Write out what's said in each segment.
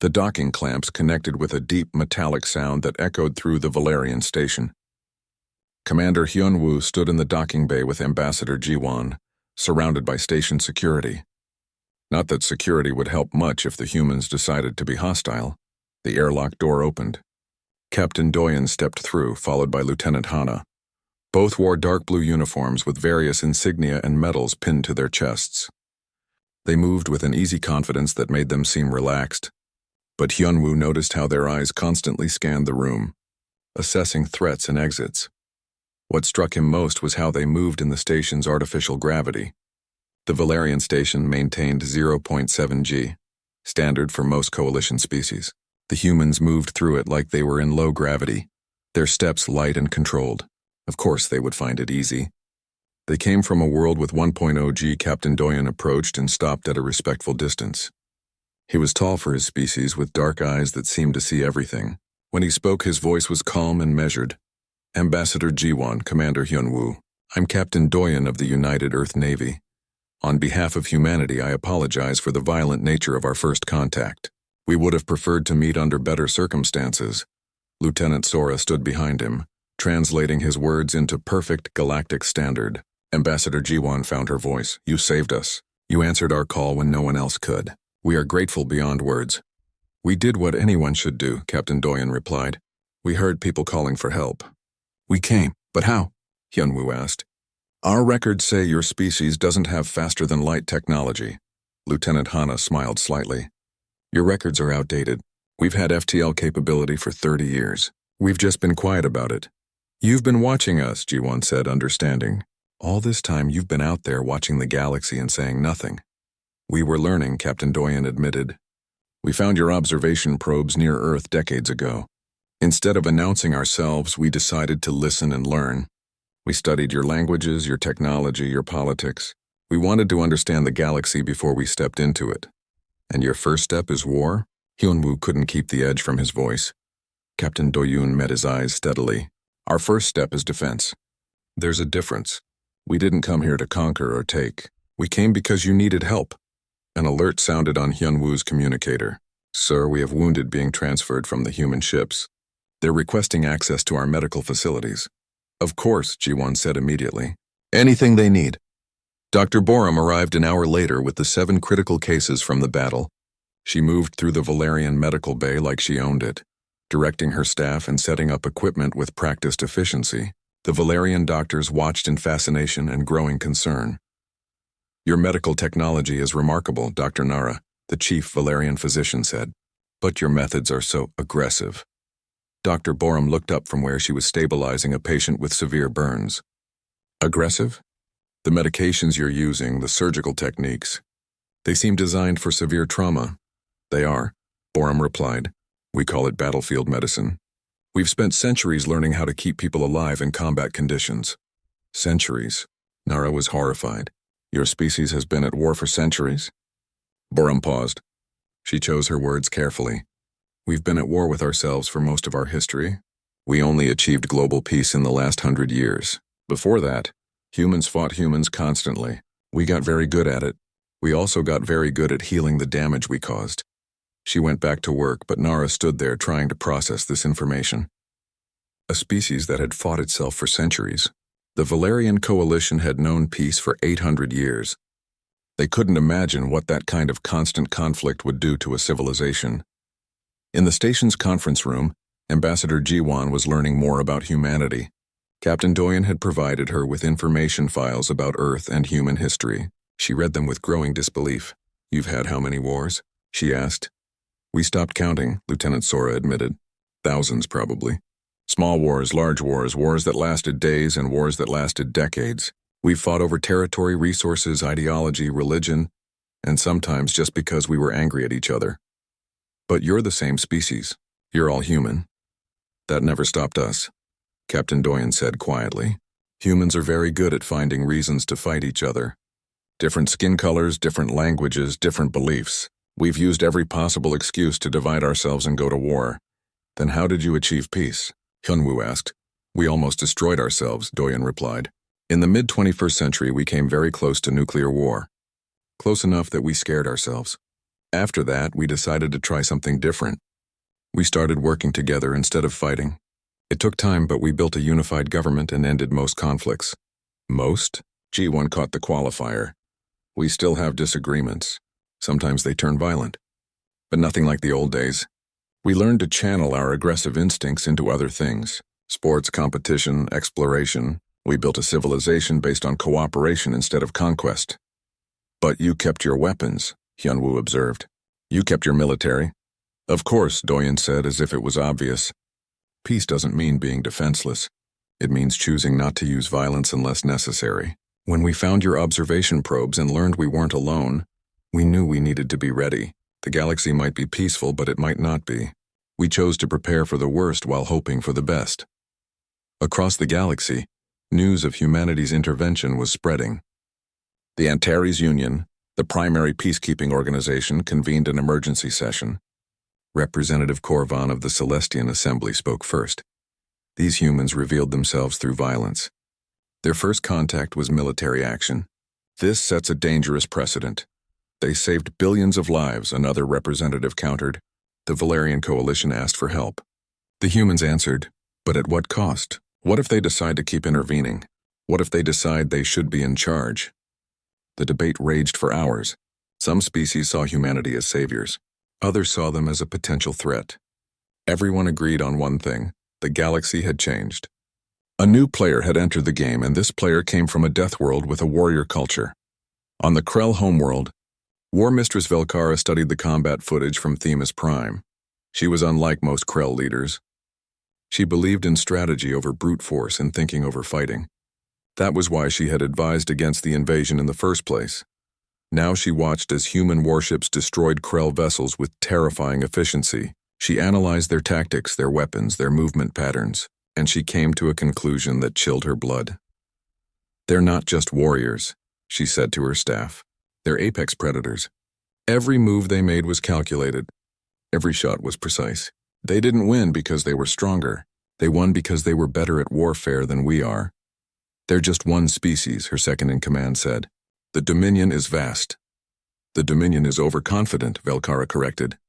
The docking clamps connected with a deep metallic sound that echoed through the Valerian station. Commander Hyunwoo stood in the docking bay with Ambassador Jiwon, surrounded by station security. Not that security would help much if the humans decided to be hostile. The airlock door opened. Captain Doyen stepped through, followed by Lieutenant Hana. Both wore dark blue uniforms with various insignia and medals pinned to their chests. They moved with an easy confidence that made them seem relaxed. But Hyunwoo noticed how their eyes constantly scanned the room, assessing threats and exits. What struck him most was how they moved in the station's artificial gravity. The Valerian station maintained 0.7 g, standard for most coalition species. The humans moved through it like they were in low gravity, their steps light and controlled. Of course they would find it easy. They came from a world with 1.0 g. Captain Doyen approached and stopped at a respectful distance. He was tall for his species, with dark eyes that seemed to see everything. When he spoke, his voice was calm and measured. Ambassador Jiwon, Commander Hyunwoo, I'm Captain Doyen of the United Earth Navy. On behalf of humanity, I apologize for the violent nature of our first contact. We would have preferred to meet under better circumstances. Lieutenant Sora stood behind him, translating his words into perfect galactic standard. Ambassador Jiwon found her voice. You saved us. You answered our call when no one else could. We are grateful beyond words. We did what anyone should do, Captain Doyen replied. We heard people calling for help. We came, but how? Hyunwoo asked. Our records say your species doesn't have faster-than-light technology. Lieutenant Hana smiled slightly. Your records are outdated. We've had FTL capability for 30 years. We've just been quiet about it. You've been watching us, Jiwon said, understanding. All this time you've been out there watching the galaxy and saying nothing. We were learning, Captain Doyen admitted. We found your observation probes near Earth decades ago. Instead of announcing ourselves, we decided to listen and learn. We studied your languages, your technology, your politics. We wanted to understand the galaxy before we stepped into it. And your first step is war? Hyunwoo couldn't keep the edge from his voice. Captain Doyun met his eyes steadily. Our first step is defense. There's a difference. We didn't come here to conquer or take. We came because you needed help. An alert sounded on Hyunwoo's communicator. Sir, we have wounded being transferred from the human ships. They're requesting access to our medical facilities. Of course, Jiwon said immediately. Anything they need. Dr. Borum arrived an hour later with the 7 critical cases from the battle. She moved through the Valerian medical bay like she owned it, directing her staff and setting up equipment with practiced efficiency. The Valerian doctors watched in fascination and growing concern. Your medical technology is remarkable, Dr. Nara, the chief Valerian physician said. But your methods are so aggressive. Dr. Borum looked up from where she was stabilizing a patient with severe burns. Aggressive? The medications you're using, the surgical techniques, they seem designed for severe trauma. They are, Borum replied. We call it battlefield medicine. We've spent centuries learning how to keep people alive in combat conditions. Centuries. Nara was horrified. Your species has been at war for centuries? Borum paused. She chose her words carefully. We've been at war with ourselves for most of our history. We only achieved global peace in the last 100 years. Before that, humans fought humans constantly. We got very good at it. We also got very good at healing the damage we caused. She went back to work, but Nara stood there trying to process this information. A species that had fought itself for centuries. The Valerian coalition had known peace for 800 years. They couldn't imagine what that kind of constant conflict would do to a civilization. In the station's conference room, Ambassador Jiwon was learning more about humanity. Captain Doyen had provided her with information files about Earth and human history. She read them with growing disbelief. You've had how many wars? She asked. We stopped counting, Lieutenant Sora admitted. Thousands, probably. Small wars, large wars, wars that lasted days and wars that lasted decades. We've fought over territory, resources, ideology, religion, and sometimes just because we were angry at each other. But you're the same species. You're all human. That never stopped us, Captain Doyen said quietly. Humans are very good at finding reasons to fight each other. Different skin colors, different languages, different beliefs. We've used every possible excuse to divide ourselves and go to war. Then how did you achieve peace? Hyunwoo asked. We almost destroyed ourselves, Doyen replied. In the mid-21st century, we came very close to nuclear war. Close enough that we scared ourselves. After that, we decided to try something different. We started working together instead of fighting. It took time, but we built a unified government and ended most conflicts. Most? G1 caught the qualifier. We still have disagreements. Sometimes they turn violent. But nothing like the old days. We learned to channel our aggressive instincts into other things. Sports, competition, exploration. We built a civilization based on cooperation instead of conquest. But you kept your weapons, Hyunwoo observed. You kept your military. Of course, Doyen said, as if it was obvious. Peace doesn't mean being defenseless. It means choosing not to use violence unless necessary. When we found your observation probes and learned we weren't alone, we knew we needed to be ready. The galaxy might be peaceful, but it might not be. We chose to prepare for the worst while hoping for the best. Across the galaxy, news of humanity's intervention was spreading. The Antares Union, the primary peacekeeping organization, convened an emergency session. Representative Korvan of the Celestian Assembly spoke first. These humans revealed themselves through violence. Their first contact was military action. This sets a dangerous precedent. They saved billions of lives, another representative countered. The Valerian coalition asked for help. The humans answered, but at what cost? What if they decide to keep intervening? What if they decide they should be in charge? The debate raged for hours. Some species saw humanity as saviors. Others saw them as a potential threat. Everyone agreed on one thing: the galaxy had changed. A new player had entered the game, and this player came from a death world with a warrior culture. On the Krell homeworld, War Mistress Velkara studied the combat footage from Themis Prime. She was unlike most Krell leaders. She believed in strategy over brute force and thinking over fighting. That was why she had advised against the invasion in the first place. Now she watched as human warships destroyed Krell vessels with terrifying efficiency. She analyzed their tactics, their weapons, their movement patterns, and she came to a conclusion that chilled her blood. They're not just warriors, she said to her staff. They're apex predators. Every move they made was calculated. Every shot was precise. They didn't win because they were stronger. They won because they were better at warfare than we are. They're just one species, her second-in-command said. The Dominion is vast. The Dominion is overconfident, Velkara corrected.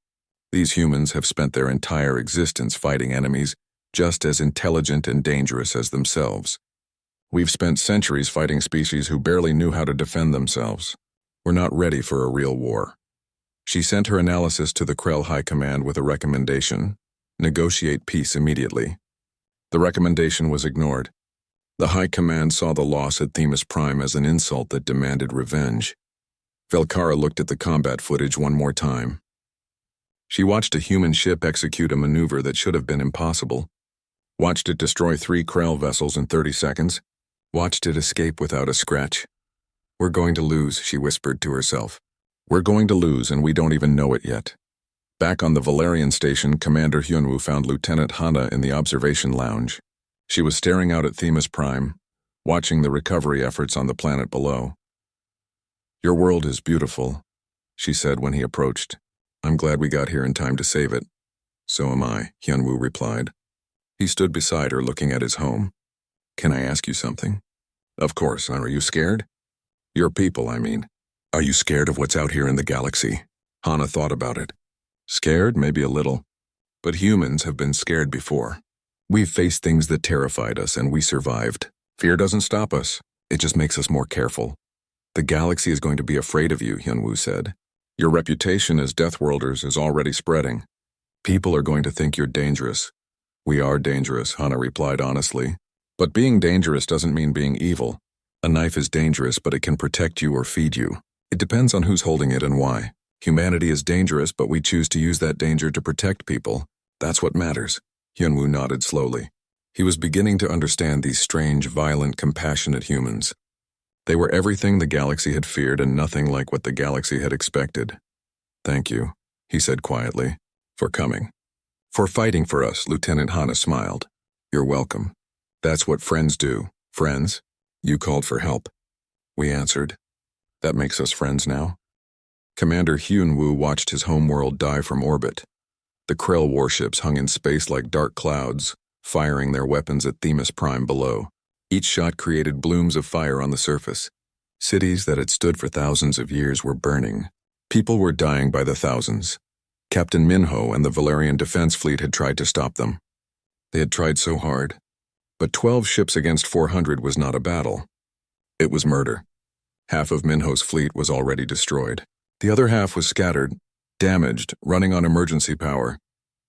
These humans have spent their entire existence fighting enemies just as intelligent and dangerous as themselves. We've spent centuries fighting species who barely knew how to defend themselves. We're not ready for a real war. She sent her analysis to the Krell High Command with a recommendation: negotiate peace immediately. The recommendation was ignored. The High Command saw the loss at Themis Prime as an insult that demanded revenge. Velkara looked at the combat footage one more time. She watched a human ship execute a maneuver that should have been impossible. Watched it destroy 3 Krell vessels in 30 seconds. Watched it escape without a scratch. We're going to lose, she whispered to herself. We're going to lose, and we don't even know it yet. Back on the Valerian station, Commander Hyunwoo found Lieutenant Hana in the observation lounge. She was staring out at Themis Prime, watching the recovery efforts on the planet below. Your world is beautiful, she said when he approached. I'm glad we got here in time to save it. So am I, Hyunwoo replied. He stood beside her, looking at his home. Can I ask you something? Of course. Are you scared? Your people, I mean. Are you scared of what's out here in the galaxy? Hana thought about it. Scared? Maybe a little. But humans have been scared before. We've faced things that terrified us, and we survived. Fear doesn't stop us. It just makes us more careful. The galaxy is going to be afraid of you, Hyunwoo said. Your reputation as Deathworlders is already spreading. People are going to think you're dangerous. We are dangerous, Hana replied honestly. But being dangerous doesn't mean being evil. A knife is dangerous, but it can protect you or feed you. It depends on who's holding it and why. Humanity is dangerous, but we choose to use that danger to protect people. That's what matters. Hyunwoo nodded slowly. He was beginning to understand these strange, violent, compassionate humans. They were everything the galaxy had feared and nothing like what the galaxy had expected. Thank you, he said quietly, for coming. For fighting for us, Lieutenant Hana smiled. You're welcome. That's what friends do. Friends? You called for help. We answered. That makes us friends now. Commander Hyunwoo watched his homeworld die from orbit. The Krell warships hung in space like dark clouds, firing their weapons at Themis Prime below. Each shot created blooms of fire on the surface. Cities that had stood for thousands of years were burning. People were dying by the thousands. Captain Minho and the Valerian Defense Fleet had tried to stop them. They had tried so hard. But 12 ships against 400 was not a battle. It was murder. Half of Minho's fleet was already destroyed. The other half was scattered, damaged, running on emergency power.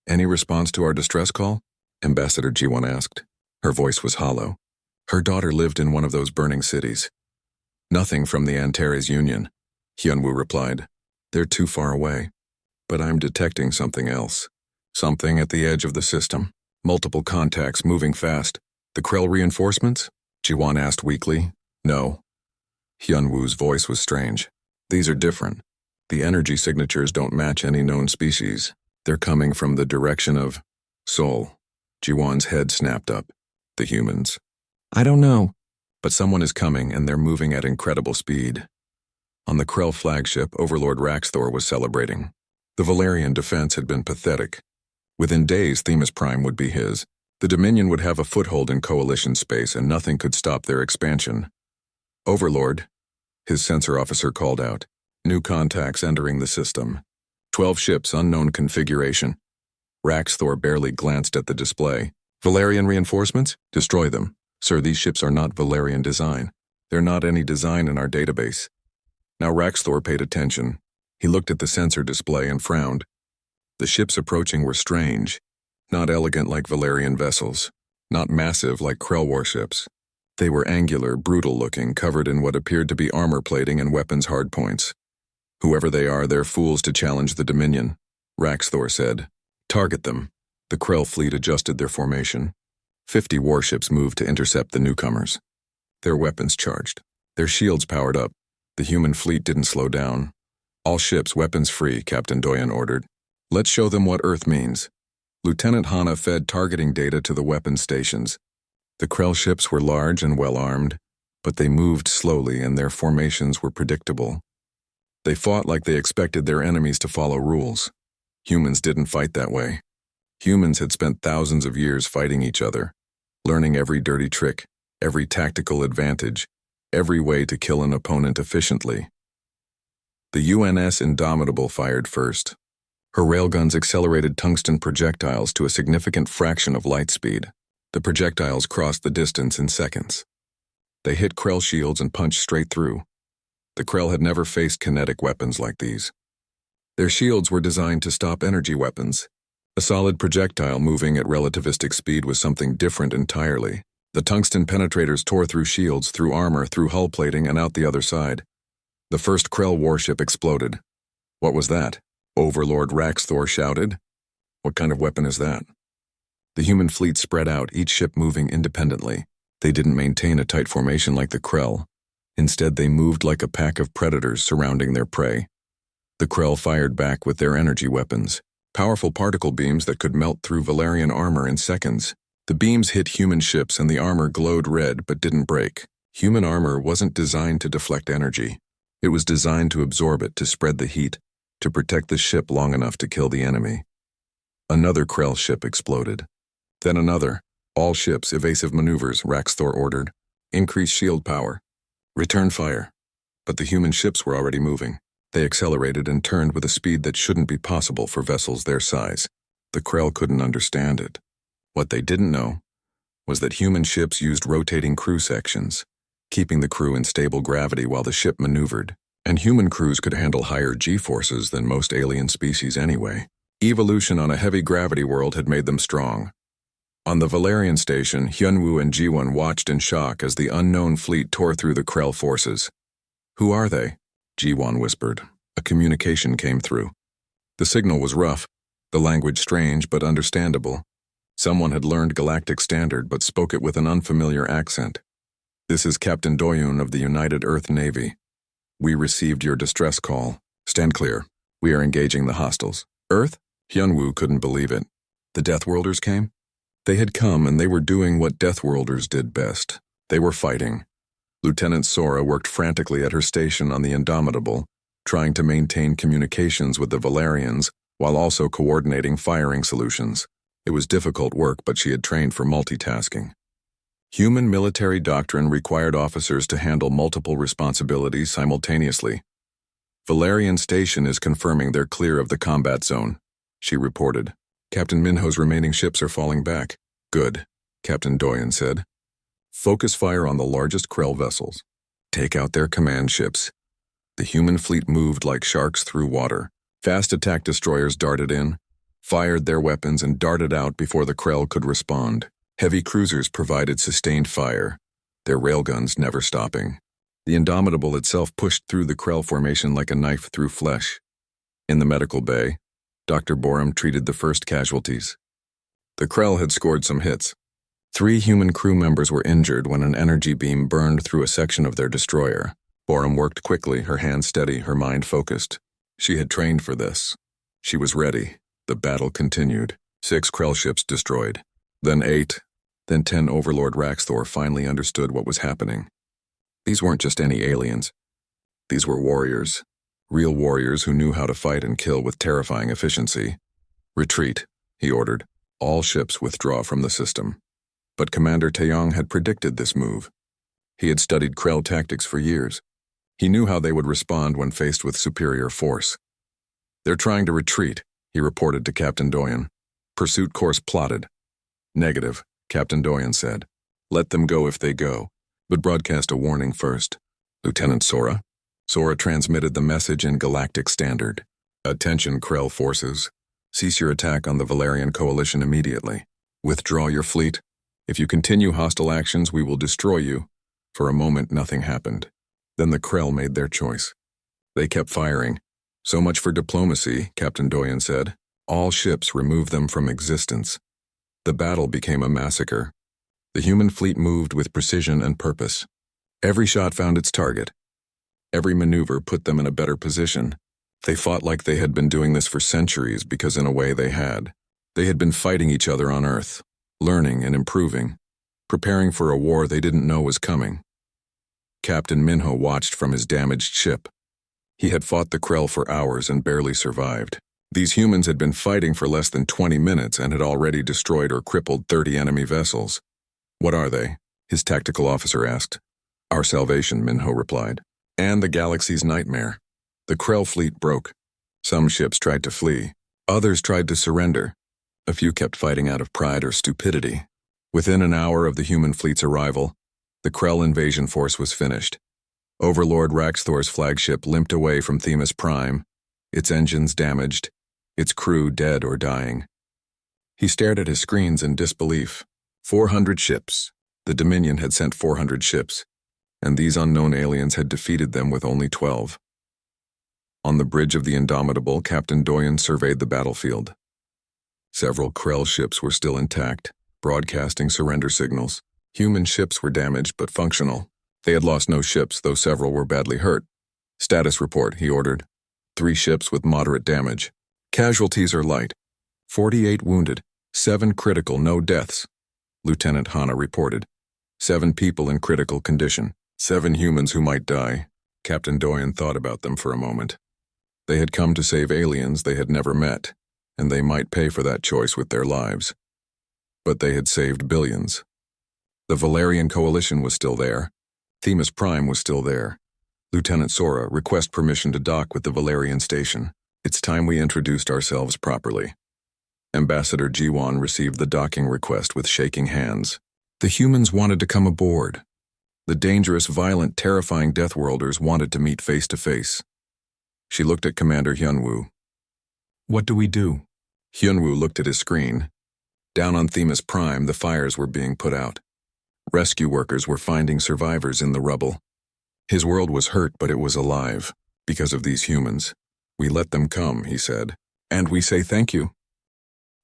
Any response to our distress call? Ambassador G1 asked. Her voice was hollow. Her daughter lived in one of those burning cities. Nothing from the Antares Union, Hyunwoo replied. They're too far away. But I'm detecting something else. Something at the edge of the system. Multiple contacts moving fast. The Krell reinforcements? Ji-won asked weakly. No. Hyunwoo's voice was strange. These are different. The energy signatures don't match any known species. They're coming from the direction of Seoul. Ji-won's head snapped up. The humans. I don't know. But someone is coming and they're moving at incredible speed. On the Krell flagship, Overlord Raxthor was celebrating. The Valerian defense had been pathetic. Within days, Themis Prime would be his. The Dominion would have a foothold in coalition space and nothing could stop their expansion. Overlord, his sensor officer called out. New contacts entering the system. 12 ships, unknown configuration. Raxthor barely glanced at the display. Valerian reinforcements? Destroy them. Sir, these ships are not Valerian design. They're not any design in our database. Now Raxthor paid attention. He looked at the sensor display and frowned. The ships approaching were strange. Not elegant like Valerian vessels. Not massive like Krell warships. They were angular, brutal-looking, covered in what appeared to be armor plating and weapons hardpoints. Whoever they are, they're fools to challenge the Dominion, Raxthor said. Target them. The Krell fleet adjusted their formation. 50 warships moved to intercept the newcomers. Their weapons charged. Their shields powered up. The human fleet didn't slow down. All ships weapons free, Captain Doyen ordered. Let's show them what Earth means. Lieutenant Hana fed targeting data to the weapons stations. The Krell ships were large and well-armed, but they moved slowly and their formations were predictable. They fought like they expected their enemies to follow rules. Humans didn't fight that way. Humans had spent thousands of years fighting each other, learning every dirty trick, every tactical advantage, every way to kill an opponent efficiently. The UNS Indomitable fired first. Her railguns accelerated tungsten projectiles to a significant fraction of light speed. The projectiles crossed the distance in seconds. They hit Krell shields and punched straight through. The Krell had never faced kinetic weapons like these. Their shields were designed to stop energy weapons. A solid projectile moving at relativistic speed was something different entirely. The tungsten penetrators tore through shields, through armor, through hull plating, and out the other side. The first Krell warship exploded. What was that? Overlord Raxthor shouted. What kind of weapon is that? The human fleet spread out, each ship moving independently. They didn't maintain a tight formation like the Krell. Instead, they moved like a pack of predators surrounding their prey. The Krell fired back with their energy weapons, powerful particle beams that could melt through Valerian armor in seconds. The beams hit human ships and the armor glowed red but didn't break. Human armor wasn't designed to deflect energy. It was designed to absorb it, to spread the heat, to protect the ship long enough to kill the enemy. Another Krell ship exploded. Then another. All ships, evasive maneuvers, Raxthor ordered. Increase shield power. Return fire. But the human ships were already moving. They accelerated and turned with a speed that shouldn't be possible for vessels their size. The Krell couldn't understand it. What they didn't know was that human ships used rotating crew sections, keeping the crew in stable gravity while the ship maneuvered, and human crews could handle higher G-forces than most alien species anyway. Evolution on a heavy gravity world had made them strong. On the Valerian station, Hyunwoo and Ji-won watched in shock as the unknown fleet tore through the Krell forces. Who are they? Ji-won whispered. A communication came through. The signal was rough, the language strange but understandable. Someone had learned Galactic Standard but spoke it with an unfamiliar accent. This is Captain Doyun of the United Earth Navy. We received your distress call. Stand clear. We are engaging the hostiles. Earth? Hyunwoo couldn't believe it. The Deathworlders came? They had come and they were doing what Deathworlders did best. They were fighting. Lieutenant Sora worked frantically at her station on the Indomitable, trying to maintain communications with the Valerians while also coordinating firing solutions. It was difficult work, but she had trained for multitasking. Human military doctrine required officers to handle multiple responsibilities simultaneously. Valerian Station is confirming they're clear of the combat zone, she reported. Captain Minho's remaining ships are falling back. Good, Captain Doyen said. Focus fire on the largest Krell vessels. Take out their command ships. The human fleet moved like sharks through water. Fast attack destroyers darted in, fired their weapons and darted out before the Krell could respond. Heavy cruisers provided sustained fire, their railguns never stopping. The Indomitable itself pushed through the Krell formation like a knife through flesh. In the medical bay, Dr. Borum treated the first casualties. The Krell had scored some hits. 3 human crew members were injured when an energy beam burned through a section of their destroyer. Borum worked quickly, her hands steady, her mind focused. She had trained for this. She was ready. The battle continued. 6 Krell ships destroyed. Then 8. Then 10. Overlord Raxthor finally understood what was happening. These weren't just any aliens. These were warriors. Real warriors who knew how to fight and kill with terrifying efficiency. Retreat, he ordered. All ships withdraw from the system. But Commander Taeyong had predicted this move. He had studied Krell tactics for years. He knew how they would respond when faced with superior force. They're trying to retreat, he reported to Captain Doyen. Pursuit course plotted. Negative, Captain Doyen said. Let them go if they go, but broadcast a warning first. Lieutenant Sora? Sora transmitted the message in Galactic Standard. Attention, Krell forces. Cease your attack on the Valerian Coalition immediately. Withdraw your fleet. If you continue hostile actions, we will destroy you. For a moment, nothing happened. Then the Krell made their choice. They kept firing. So much for diplomacy, Captain Doyen said. All ships, remove them from existence. The battle became a massacre. The human fleet moved with precision and purpose. Every shot found its target. Every maneuver put them in a better position. They fought like they had been doing this for centuries because in a way they had. They had been fighting each other on Earth, learning and improving, preparing for a war they didn't know was coming. Captain Minho watched from his damaged ship. He had fought the Krell for hours and barely survived. These humans had been fighting for less than 20 minutes and had already destroyed or crippled 30 enemy vessels. What are they? His tactical officer asked. Our salvation, Minho replied. And the galaxy's nightmare. The Krell fleet broke. Some ships tried to flee. Others tried to surrender. A few kept fighting out of pride or stupidity. Within an hour of the human fleet's arrival, the Krell invasion force was finished. Overlord Raxthor's flagship limped away from Themis Prime, its engines damaged, its crew dead or dying. He stared at his screens in disbelief. 400 ships. The Dominion had sent 400 ships, and these unknown aliens had defeated them with only 12. On the bridge of the Indomitable, Captain Doyen surveyed the battlefield. Several Krell ships were still intact, broadcasting surrender signals. Human ships were damaged but functional. They had lost no ships, though several were badly hurt. Status report, he ordered. 3 ships with moderate damage. Casualties are light. 48 wounded, 7 critical, no deaths. Lieutenant Hana reported. 7 people in critical condition. 7 humans who might die. Captain Doyen thought about them for a moment. They had come to save aliens they had never met, and they might pay for that choice with their lives. But they had saved billions. The Valerian Coalition was still there. Themis Prime was still there. Lieutenant Sora, request permission to dock with the Valerian station. It's time we introduced ourselves properly. Ambassador Jiwan received the docking request with shaking hands. The humans wanted to come aboard. The dangerous, violent, terrifying Deathworlders wanted to meet face to face. She looked at Commander Hyunwoo. What do we do? Hyunwoo looked at his screen. Down on Themis Prime, the fires were being put out. Rescue workers were finding survivors in the rubble. His world was hurt, but it was alive, because of these humans. We let them come, he said, and we say thank you.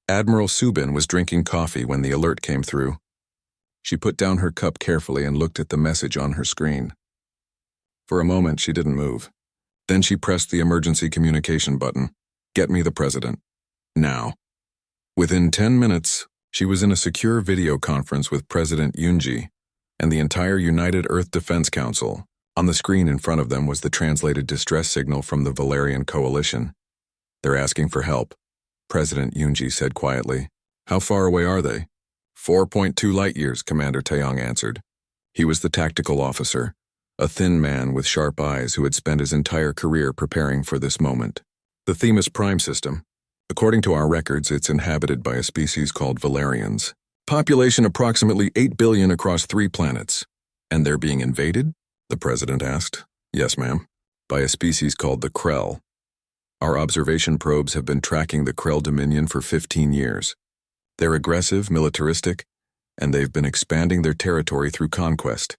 Admiral Subin was drinking coffee when the alert came through. She put down her cup carefully and looked at the message on her screen. For a moment, she didn't move. Then she pressed the emergency communication button. Get me the president. Now. Within 10 minutes, she was in a secure video conference with President Yoonji and the entire United Earth Defense Council. On the screen in front of them was the translated distress signal from the Valerian Coalition. They're asking for help, President Yoonji said quietly. How far away are they? 4.2 light years, Commander Taeyong answered. He was the tactical officer. a thin man with sharp eyes who had spent his entire career preparing for this moment. The Themis Prime System. According to our records, it's inhabited by a species called Valerians. Population approximately 8 billion across 3 planets. And they're being invaded? The president asked. Yes, ma'am. By a species called the Krell. Our observation probes have been tracking the Krell Dominion for 15 years. They're aggressive, militaristic, and they've been expanding their territory through conquest.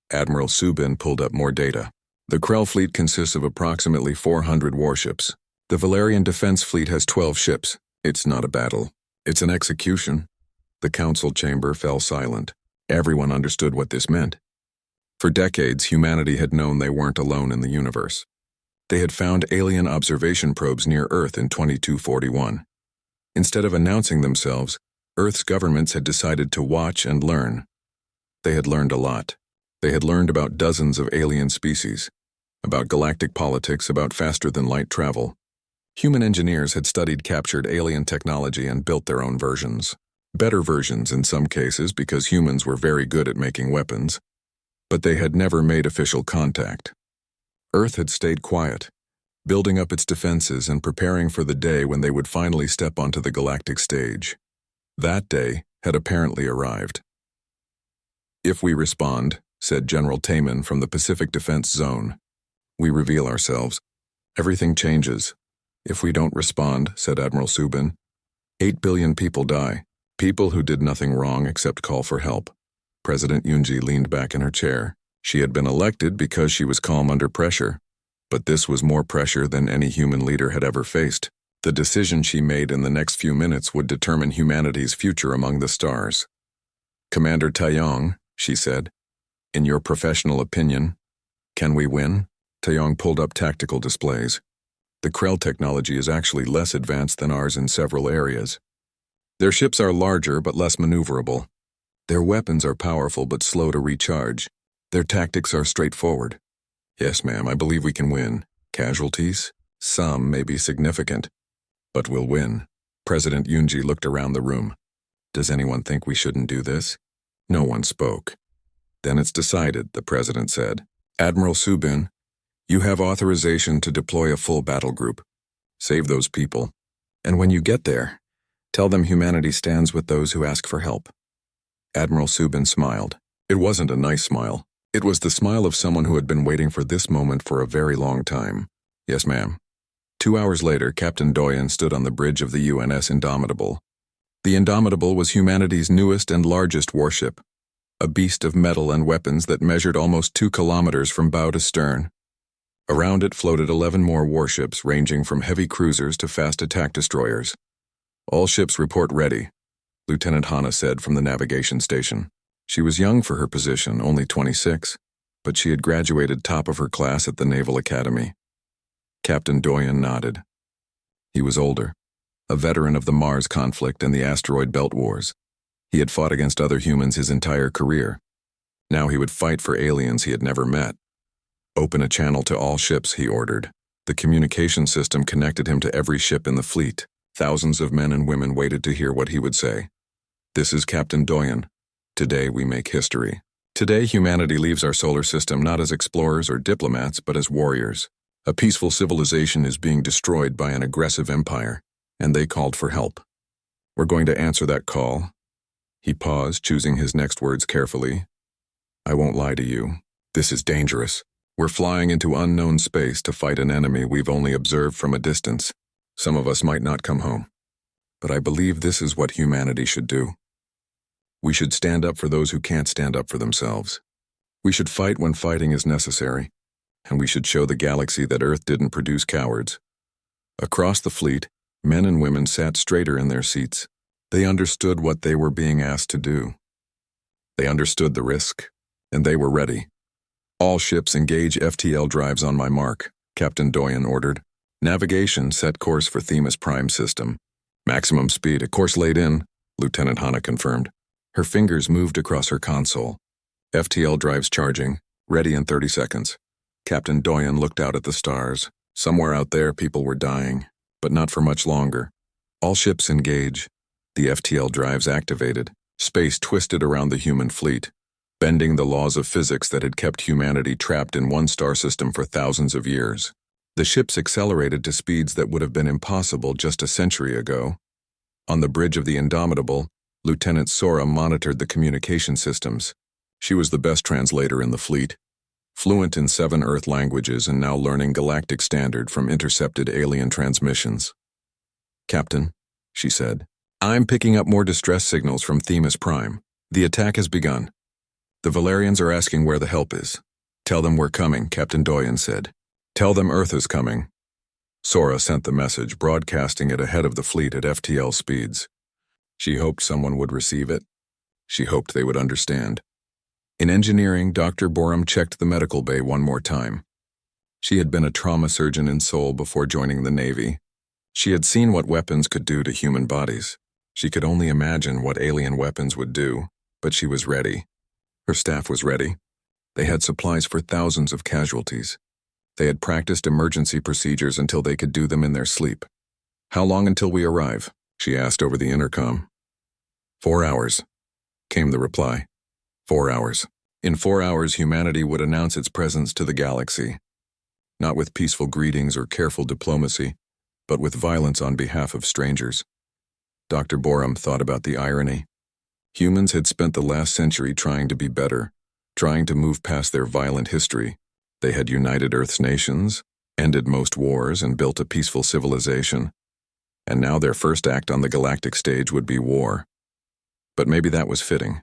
Admiral Subin pulled up more data. The Krell fleet consists of approximately 400 warships. The Valerian Defense Fleet has 12 ships. It's not a battle. It's an execution. The council chamber fell silent. Everyone understood what this meant. For decades, humanity had known they weren't alone in the universe. They had found alien observation probes near Earth in 2241. Instead of announcing themselves, Earth's governments had decided to watch and learn. They had learned a lot. They had learned about dozens of alien species, about galactic politics, about faster-than-light travel. Human engineers had studied captured alien technology and built their own versions. Better versions in some cases because humans were very good at making weapons. But they had never made official contact. Earth had stayed quiet, building up its defenses and preparing for the day when they would finally step onto the galactic stage. That day had apparently arrived. If we respond, said General Taman from the Pacific Defense Zone, we reveal ourselves. Everything changes. If we don't respond, said Admiral Subin, 8 billion people die. People who did nothing wrong except call for help. President Yunji leaned back in her chair. She had been elected because she was calm under pressure. But this was more pressure than any human leader had ever faced. The decision she made in the next few minutes would determine humanity's future among the stars. Commander Taeyong, she said, in your professional opinion, can we win? Taeyong pulled up tactical displays. The Krell technology is actually less advanced than ours in several areas. Their ships are larger but less maneuverable. Their weapons are powerful but slow to recharge. Their tactics are straightforward. Yes, ma'am, I believe we can win. Casualties? Some may be significant. But we'll win. President Yunji looked around the room. Does anyone think we shouldn't do this? No one spoke. Then it's decided, the president said. Admiral Subin, you have authorization to deploy a full battle group. Save those people. And when you get there, tell them humanity stands with those who ask for help. Admiral Subin smiled. It wasn't a nice smile. It was the smile of someone who had been waiting for this moment for a very long time. Yes, ma'am. 2 hours later, Captain Doyen stood on the bridge of the UNS Indomitable. The Indomitable was humanity's newest and largest warship, a beast of metal and weapons that measured almost 2 kilometers from bow to stern. Around it floated 11 more warships ranging from heavy cruisers to fast attack destroyers. All ships report ready, Lieutenant Hana said from the navigation station. She was young for her position, only 26, but she had graduated top of her class at the Naval Academy. Captain Doyen nodded. He was older, a veteran of the Mars conflict and the asteroid belt wars. He had fought against other humans his entire career. Now he would fight for aliens he had never met. Open a channel to all ships, he ordered. The communication system connected him to every ship in the fleet. Thousands of men and women waited to hear what he would say. This is Captain Doyen. Today we make history. Today humanity leaves our solar system not as explorers or diplomats, but as warriors. A peaceful civilization is being destroyed by an aggressive empire, and they called for help. We're going to answer that call. He paused, choosing his next words carefully. I won't lie to you. This is dangerous. We're flying into unknown space to fight an enemy we've only observed from a distance. Some of us might not come home. But I believe this is what humanity should do. We should stand up for those who can't stand up for themselves. We should fight when fighting is necessary, and we should show the galaxy that Earth didn't produce cowards. Across the fleet, men and women sat straighter in their seats. They understood what they were being asked to do. They understood the risk, and they were ready. All ships engage FTL drives on my mark, Captain Doyen ordered. Navigation set course for Themis Prime System. Maximum speed, a course laid in, Lieutenant Hana confirmed. Her fingers moved across her console. FTL drives charging, ready in 30 seconds. Captain Doyen looked out at the stars. Somewhere out there people were dying, but not for much longer. All ships engage. The FTL drives activated. Space twisted around the human fleet. bending the laws of physics that had kept humanity trapped in one star system for thousands of years. The ships accelerated to speeds that would have been impossible just a century ago. On the bridge of the Indomitable, Lieutenant Sora monitored the communication systems. She was the best translator in the fleet, fluent in 7 Earth languages and now learning Galactic Standard from intercepted alien transmissions. "Captain," she said, "I'm picking up more distress signals from Themis Prime. The attack has begun. The Valerians are asking where the help is." "Tell them we're coming," Captain Doyen said. "Tell them Earth is coming." Sora sent the message, broadcasting it ahead of the fleet at FTL speeds. She hoped someone would receive it. She hoped they would understand. In engineering, Dr. Borum checked the medical bay one more time. She had been a trauma surgeon in Seoul before joining the Navy. She had seen what weapons could do to human bodies. She could only imagine what alien weapons would do, but she was ready. Her staff was ready. They had supplies for thousands of casualties. They had practiced emergency procedures until they could do them in their sleep. "How long until we arrive?" she asked over the intercom. 4 hours, came the reply. 4 hours. In 4 hours, humanity would announce its presence to the galaxy. Not with peaceful greetings or careful diplomacy, but with violence on behalf of strangers. Dr. Borum thought about the irony. Humans had spent the last century trying to be better, trying to move past their violent history. They had united Earth's nations, ended most wars, and built a peaceful civilization. And now their first act on the galactic stage would be war. But maybe that was fitting.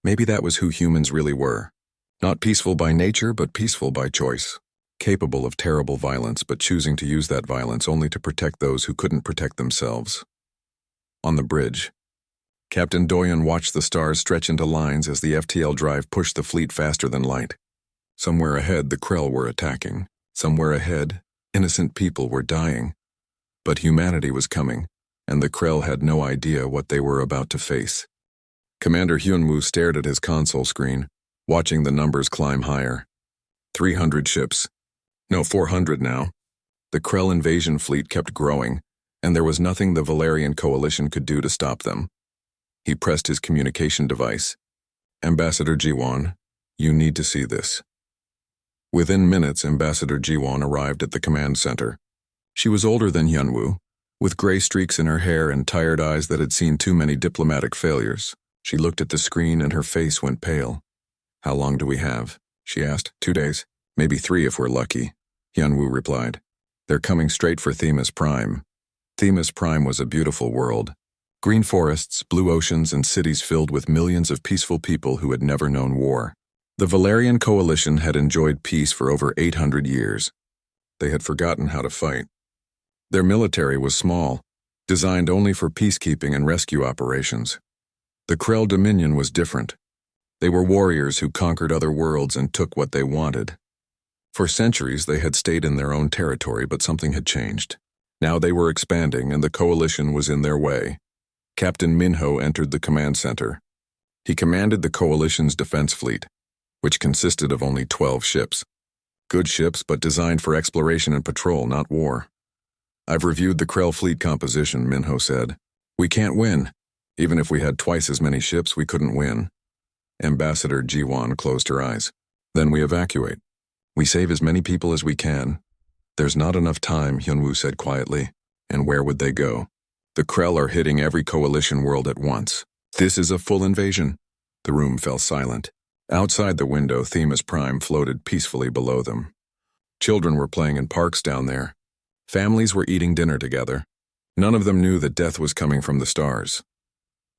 Maybe that was who humans really were. Not peaceful by nature, but peaceful by choice. Capable of terrible violence, but choosing to use that violence only to protect those who couldn't protect themselves. On the bridge, Captain Doyen watched the stars stretch into lines as the FTL drive pushed the fleet faster than light. Somewhere ahead, the Krell were attacking. Somewhere ahead, innocent people were dying. But humanity was coming, and the Krell had no idea what they were about to face. Commander Hyunwoo stared at his console screen, watching the numbers climb higher. 300 ships. No, 400 now. The Krell invasion fleet kept growing, and there was nothing the Valerian coalition could do to stop them. He pressed his communication device. "Ambassador Jiwon, you need to see this." Within minutes, Ambassador Jiwon arrived at the command center. She was older than Hyunwoo, with gray streaks in her hair and tired eyes that had seen too many diplomatic failures. She looked at the screen and her face went pale. "How long do we have?" she asked. 2 days. "Maybe 3 if we're lucky," Hyunwoo replied. "They're coming straight for Themis Prime." Themis Prime was a beautiful world. Green forests, blue oceans, and cities filled with millions of peaceful people who had never known war. The Valerian coalition had enjoyed peace for over 800 years. They had forgotten how to fight. Their military was small, designed only for peacekeeping and rescue operations. The Krell Dominion was different. They were warriors who conquered other worlds and took what they wanted. For centuries, they had stayed in their own territory, but something had changed. Now they were expanding, and the coalition was in their way. Captain Minho entered the command center. He commanded the coalition's defense fleet, which consisted of only 12 ships. Good ships, but designed for exploration and patrol, not war. "I've reviewed the Krell fleet composition," Minho said. "We can't win. Even if we had twice as many ships, we couldn't win." Ambassador Jiwon closed her eyes. "Then we evacuate. We save as many people as we can." "There's not enough time," Hyunwoo said quietly. "And where would they go?" "The Krell are hitting every coalition world at once. This is a full invasion." The room fell silent. Outside the window, Themis Prime floated peacefully below them. Children were playing in parks down there. Families were eating dinner together. None of them knew that death was coming from the stars.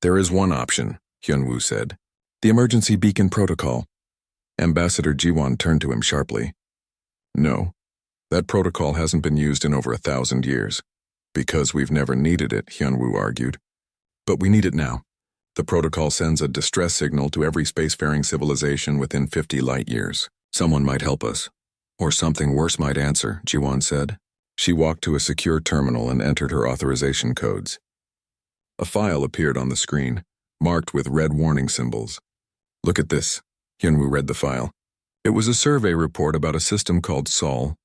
"There is one option," Hyunwoo said. "The emergency beacon protocol." Ambassador Jiwon turned to him sharply. "No, that protocol hasn't been used in over 1,000 years. Because we've never needed it," Hyunwoo argued. "But we need it now. The protocol sends a distress signal to every spacefaring civilization within 50 light years. Someone might help us. Or something worse might answer," Jiwon said. She walked to a secure terminal and entered her authorization codes. A file appeared on the screen, marked with red warning symbols. "Look at this." Hyunwoo read the file. It was a survey report about a system called Sol,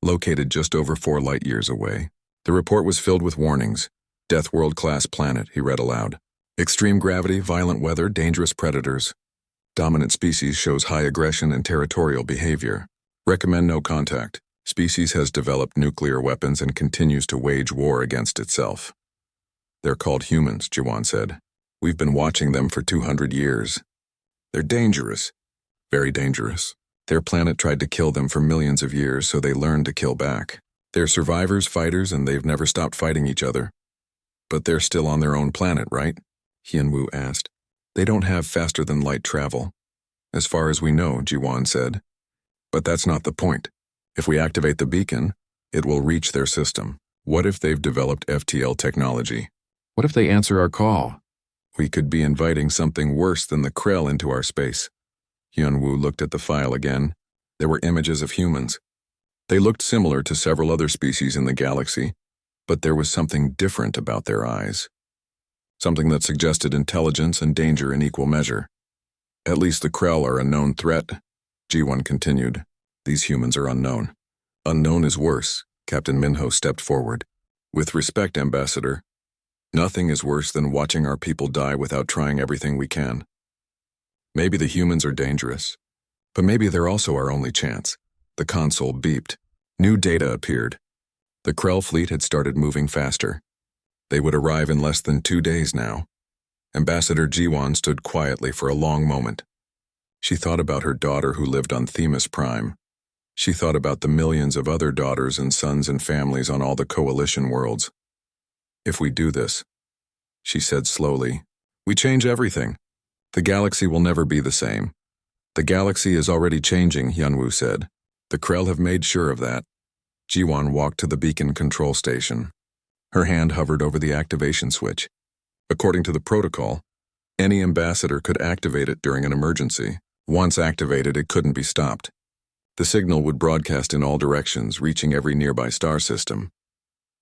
located just over 4 light years away. The report was filled with warnings. "Deathworld-class planet," he read aloud. "Extreme gravity, violent weather, dangerous predators." Dominant species shows high aggression and territorial behavior. Recommend no contact. Species has developed nuclear weapons and continues to wage war against itself. They're called humans, Jiwan said. We've been watching them for 200 years. They're dangerous. Very dangerous. Their planet tried to kill them for millions of years, so they learned to kill back. They're survivors, fighters, and they've never stopped fighting each other. But they're still on their own planet, right? Hyunwoo asked. They don't have faster-than-light travel. As far as we know, Jiwan said. But that's not the point. If we activate the beacon, it will reach their system. What if they've developed FTL technology? What if they answer our call? We could be inviting something worse than the Krell into our space. Hyunwoo looked at the file again. There were images of humans. They looked similar to several other species in the galaxy, but there was something different about their eyes. Something that suggested intelligence and danger in equal measure. At least the Krell are a known threat, G1 continued. These humans are unknown. Unknown is worse, Captain Minho stepped forward. With respect, Ambassador, nothing is worse than watching our people die without trying everything we can. Maybe the humans are dangerous, but maybe they're also our only chance. The console beeped. New data appeared. The Krell fleet had started moving faster. They would arrive in less than 2 days now. Ambassador Jiwan stood quietly for a long moment. She thought about her daughter who lived on Themis Prime. She thought about the millions of other daughters and sons and families on all the Coalition worlds. If we do this, she said slowly, we change everything. The galaxy will never be the same. The galaxy is already changing, Hyunwoo said. The Krell have made sure of that. Jiwan walked to the beacon control station. Her hand hovered over the activation switch. According to the protocol, any ambassador could activate it during an emergency. Once activated, it couldn't be stopped. The signal would broadcast in all directions, reaching every nearby star system.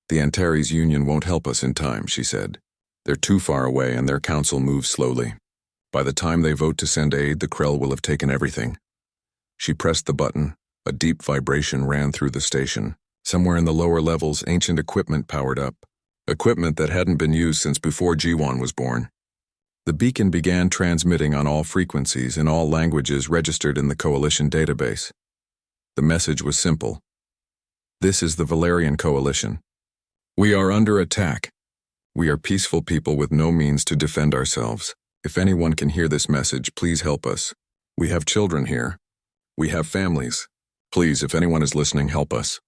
The Antares Union won't help us in time, she said. They're too far away and their council moves slowly. By the time they vote to send aid, the Krell will have taken everything. She pressed the button. A deep vibration ran through the station. Somewhere in the lower levels, ancient equipment powered up. Equipment that hadn't been used since before G1 was born. The beacon began transmitting on all frequencies in all languages registered in the Coalition database. The message was simple. This is the Valerian Coalition. We are under attack. We are peaceful people with no means to defend ourselves. If anyone can hear this message, please help us. We have children here. We have families. Please, if anyone is listening, help us.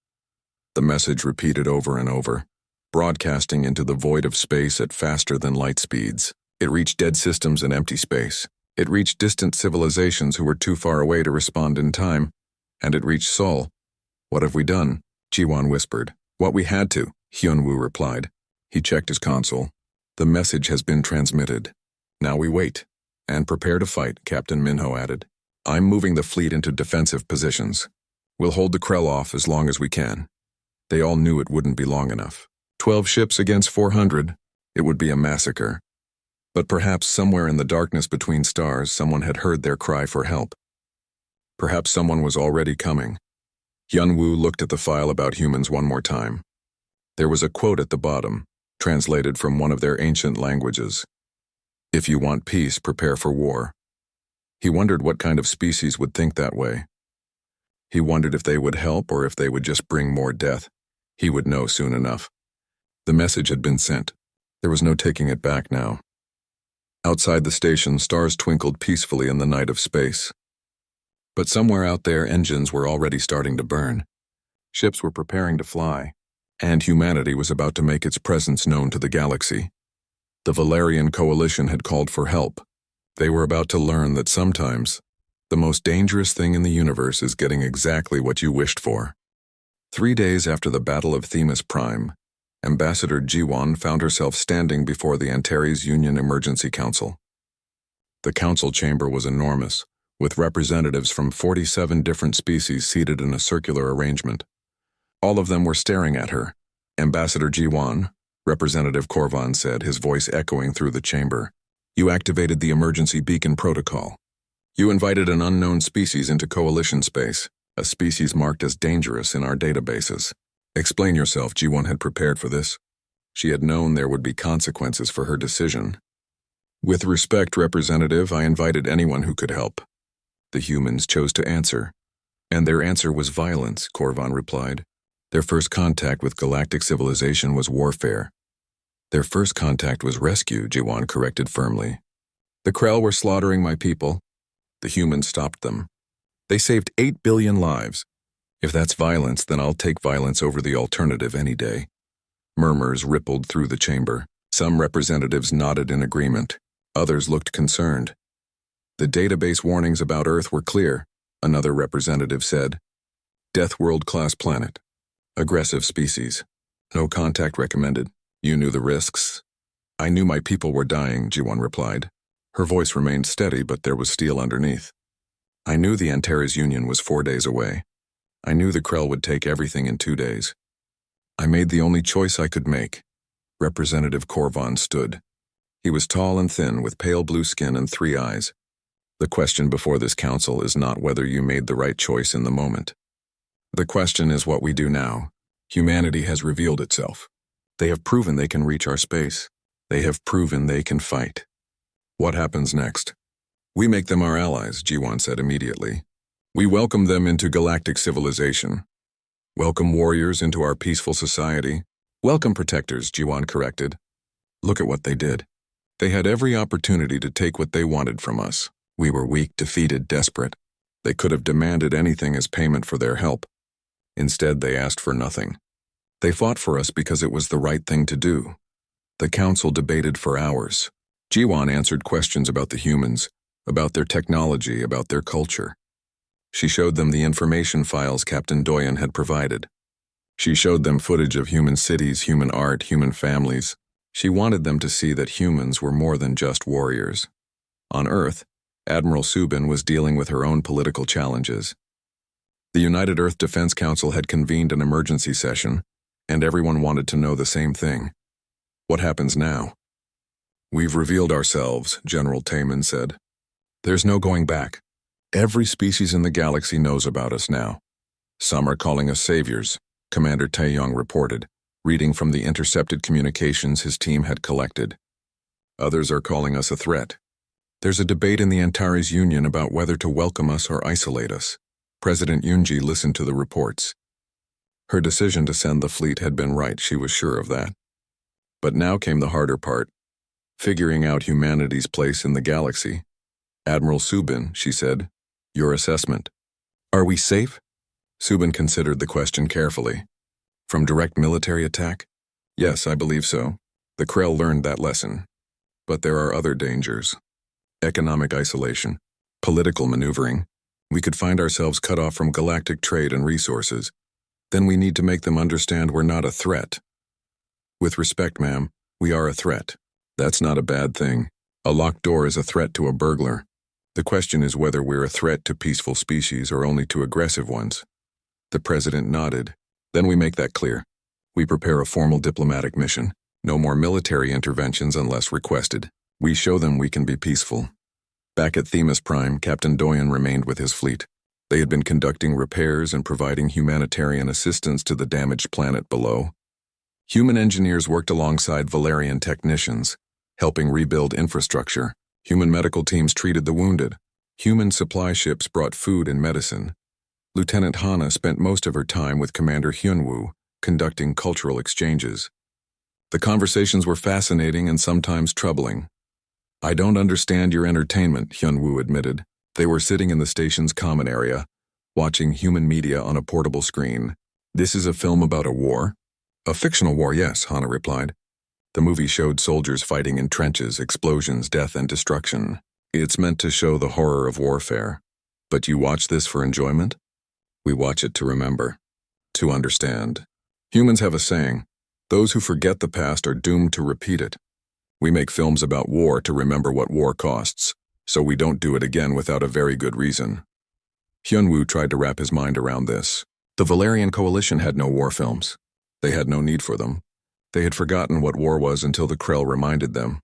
The message repeated over and over, broadcasting into the void of space at faster than light speeds. It reached dead systems in empty space. It reached distant civilizations who were too far away to respond in time. And it reached Seoul. What have we done? Jiwan whispered. What we had to, Hyunwoo replied. He checked his console. The message has been transmitted. Now we wait. And prepare to fight, Captain Minho added. I'm moving the fleet into defensive positions. We'll hold the Krell off as long as we can. They all knew it wouldn't be long enough. 12 ships against 400. It would be a massacre. But perhaps somewhere in the darkness between stars, someone had heard their cry for help. Perhaps someone was already coming. Hyunwoo looked at the file about humans one more time. There was a quote at the bottom, translated from one of their ancient languages. If you want peace, prepare for war. He wondered what kind of species would think that way. He wondered if they would help or if they would just bring more death. He would know soon enough. The message had been sent. There was no taking it back now. Outside the station, stars twinkled peacefully in the night of space. But somewhere out there, engines were already starting to burn. Ships were preparing to fly, and humanity was about to make its presence known to the galaxy. The Valerian Coalition had called for help. They were about to learn that sometimes the most dangerous thing in the universe is getting exactly what you wished for. 3 days after the Battle of Themis Prime, Ambassador Jiwan found herself standing before the Antares Union Emergency Council. The council chamber was enormous, with representatives from 47 different species seated in a circular arrangement. All of them were staring at her. Ambassador Jiwan, Representative Korvan said, his voice echoing through the chamber. You activated the emergency beacon protocol. You invited an unknown species into Coalition space, a species marked as dangerous in our databases. Explain yourself. Jiwan had prepared for this. She had known there would be consequences for her decision. With respect, Representative, I invited anyone who could help. The humans chose to answer. And their answer was violence, Korvan replied. Their first contact with galactic civilization was warfare. Their first contact was rescue, Jiwan corrected firmly. The Krell were slaughtering my people. The humans stopped them. They saved 8 billion lives. If that's violence, then I'll take violence over the alternative any day. Murmurs rippled through the chamber. Some representatives nodded in agreement. Others looked concerned. The database warnings about Earth were clear, another representative said. Death world-class planet. Aggressive species. No contact recommended. You knew the risks. I knew my people were dying, Jiwan replied. Her voice remained steady, but there was steel underneath. I knew the Antares Union was 4 days away. I knew the Krell would take everything in 2 days. I made the only choice I could make. Representative Korvan stood. He was tall and thin, with pale blue skin and 3 eyes. The question before this council is not whether you made the right choice in the moment. The question is what we do now. Humanity has revealed itself. They have proven they can reach our space. They have proven they can fight. What happens next? We make them our allies, Jiwan said immediately. We welcome them into galactic civilization. Welcome warriors into our peaceful society. Welcome protectors, Jiwan corrected. Look at what they did. They had every opportunity to take what they wanted from us. We were weak, defeated, desperate. They could have demanded anything as payment for their help. Instead, they asked for nothing. They fought for us because it was the right thing to do. The council debated for hours. Jiwan answered questions about the humans, about their technology, about their culture. She showed them the information files Captain Doyen had provided. She showed them footage of human cities, human art, human families. She wanted them to see that humans were more than just warriors. On Earth, Admiral Subin was dealing with her own political challenges. The United Earth Defense Council had convened an emergency session, and everyone wanted to know the same thing. What happens now? We've revealed ourselves, General Taman said. There's no going back. Every species in the galaxy knows about us now. Some are calling us saviors, Commander Taeyong reported, reading from the intercepted communications his team had collected. Others are calling us a threat. There's a debate in the Antares Union about whether to welcome us or isolate us. President Yunji listened to the reports. Her decision to send the fleet had been right, she was sure of that. But now came the harder part, figuring out humanity's place in the galaxy. Admiral Subin, she said, your assessment. Are we safe? Subin considered the question carefully. From direct military attack? Yes, I believe so. The Krell learned that lesson. But there are other dangers. Economic isolation, political maneuvering. We could find ourselves cut off from galactic trade and resources. Then we need to make them understand we're not a threat. With respect, ma'am, we are a threat. That's not a bad thing. A locked door is a threat to a burglar. The question is whether we're a threat to peaceful species or only to aggressive ones. The president nodded. Then we make that clear. We prepare a formal diplomatic mission. No more military interventions unless requested. We show them we can be peaceful. Back at Themis Prime, Captain Doyen remained with his fleet. They had been conducting repairs and providing humanitarian assistance to the damaged planet below. Human engineers worked alongside Valerian technicians, helping rebuild infrastructure. Human medical teams treated the wounded. Human supply ships brought food and medicine. Lieutenant Hana spent most of her time with Commander Hyunwoo, conducting cultural exchanges. The conversations were fascinating and sometimes troubling. I don't understand your entertainment, Hyunwoo admitted. They were sitting in the station's common area, watching human media on a portable screen. This is a film about a war? A fictional war, yes, Hana replied. The movie showed soldiers fighting in trenches, explosions, death, and destruction. It's meant to show the horror of warfare. But you watch this for enjoyment? We watch it to remember, to understand. Humans have a saying, those who forget the past are doomed to repeat it. We make films about war to remember what war costs, so we don't do it again without a very good reason. Hyunwoo tried to wrap his mind around this. The Valerian Coalition had no war films. They had no need for them. They had forgotten what war was until the Krell reminded them.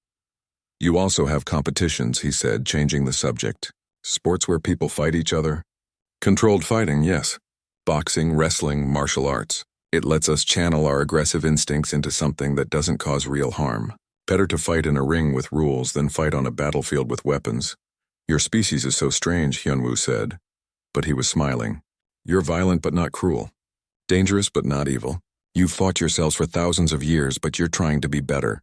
You also have competitions, he said, changing the subject. Sports where people fight each other? Controlled fighting, yes. Boxing, wrestling, martial arts. It lets us channel our aggressive instincts into something that doesn't cause real harm. Better to fight in a ring with rules than fight on a battlefield with weapons. Your species is so strange, Hyunwoo said. But he was smiling. You're violent but not cruel. Dangerous but not evil. You've fought yourselves for thousands of years, but you're trying to be better.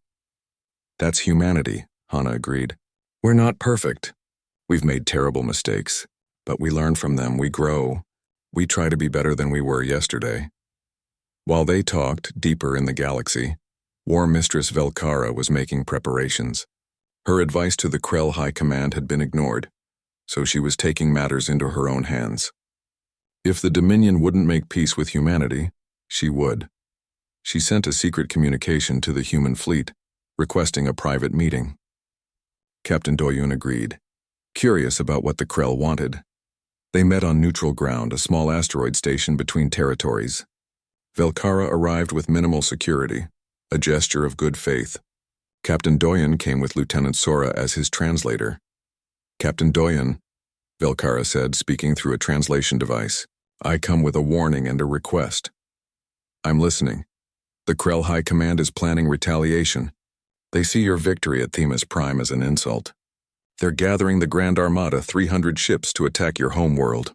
That's humanity, Hana agreed. We're not perfect. We've made terrible mistakes, but we learn from them, we grow. We try to be better than we were yesterday. While they talked, deeper in the galaxy, War Mistress Velkara was making preparations. Her advice to the Krell High Command had been ignored, so she was taking matters into her own hands. If the Dominion wouldn't make peace with humanity, she would. She sent a secret communication to the human fleet, requesting a private meeting. Captain Doyun agreed, curious about what the Krell wanted. They met on neutral ground, a small asteroid station between territories. Velkara arrived with minimal security, a gesture of good faith. Captain Doyun came with Lieutenant Sora as his translator. Captain Doyun, Velkara said, speaking through a translation device, I come with a warning and a request. I'm listening. The Krell High Command is planning retaliation. They see your victory at Themis Prime as an insult. They're gathering the Grand Armada, 300 ships, to attack your home world.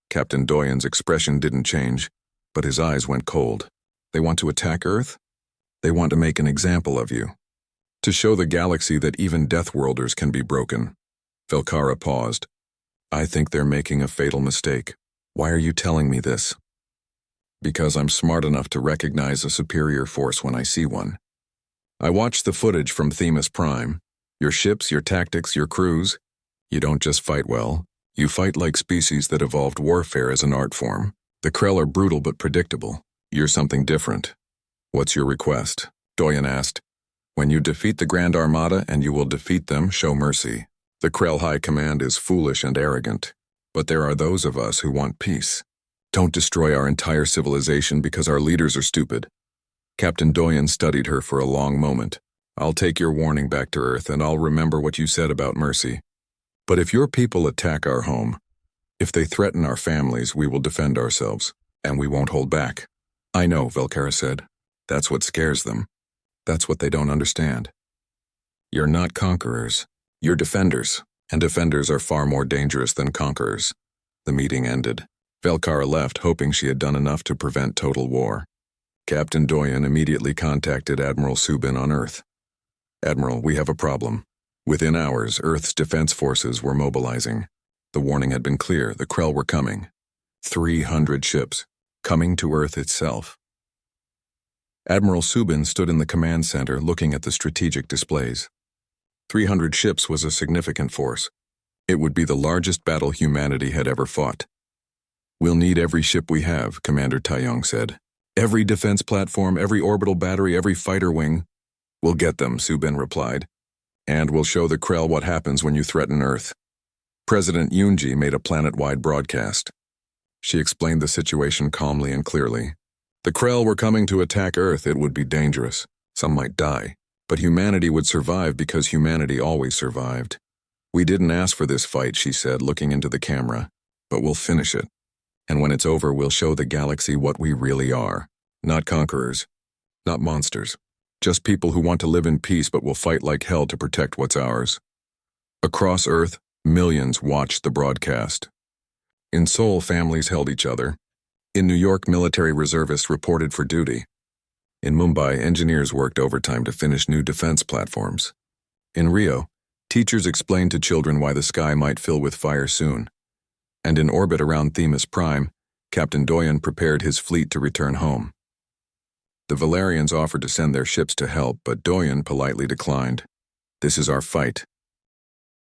Captain Doyun's expression didn't change, but his eyes went cold. They want to attack Earth? They want to make an example of you. To show the galaxy that even Deathworlders can be broken. Velkara paused. I think they're making a fatal mistake. Why are you telling me this? Because I'm smart enough to recognize a superior force when I see one. I watched the footage from Themis Prime. Your ships, your tactics, your crews. You don't just fight well. You fight like species that evolved warfare as an art form. The Krell are brutal but predictable. You're something different. What's your request? Doyun asked. When you defeat the Grand Armada, and you will defeat them, show mercy. The Krell High Command is foolish and arrogant, but there are those of us who want peace. Don't destroy our entire civilization because our leaders are stupid. Captain Doyun studied her for a long moment. I'll take your warning back to Earth, and I'll remember what you said about mercy. But if your people attack our home, if they threaten our families, we will defend ourselves, and we won't hold back. I know, Velkara said. That's what scares them. That's what they don't understand. You're not conquerors. You're defenders, and defenders are far more dangerous than conquerors. The meeting ended. Velkara left, hoping she had done enough to prevent total war. Captain Doyun immediately contacted Admiral Subin on Earth. Admiral, we have a problem. Within hours, Earth's defense forces were mobilizing. The warning had been clear. The Krell were coming. 300 ships, coming to Earth itself. Admiral Subin stood in the command center looking at the strategic displays. 300 ships was a significant force. It would be the largest battle humanity had ever fought. We'll need every ship we have, Commander Taeyong said. Every defense platform, every orbital battery, every fighter wing. We'll get them, Subin replied. And we'll show the Krell what happens when you threaten Earth. President Yoonji made a planet-wide broadcast. She explained the situation calmly and clearly. The Krell were coming to attack Earth. It would be dangerous. Some might die. But humanity would survive because humanity always survived. We didn't ask for this fight, she said, looking into the camera. But we'll finish it. And when it's over, we'll show the galaxy what we really are. Not conquerors. Not monsters. Just people who want to live in peace but will fight like hell to protect what's ours. Across Earth, millions watched the broadcast. In Seoul, families held each other. In New York, military reservists reported for duty. In Mumbai, engineers worked overtime to finish new defense platforms. In Rio, teachers explained to children why the sky might fill with fire soon. And in orbit around Themis Prime, Captain Doyun prepared his fleet to return home. The Valerians offered to send their ships to help, but Doyun politely declined. This is our fight.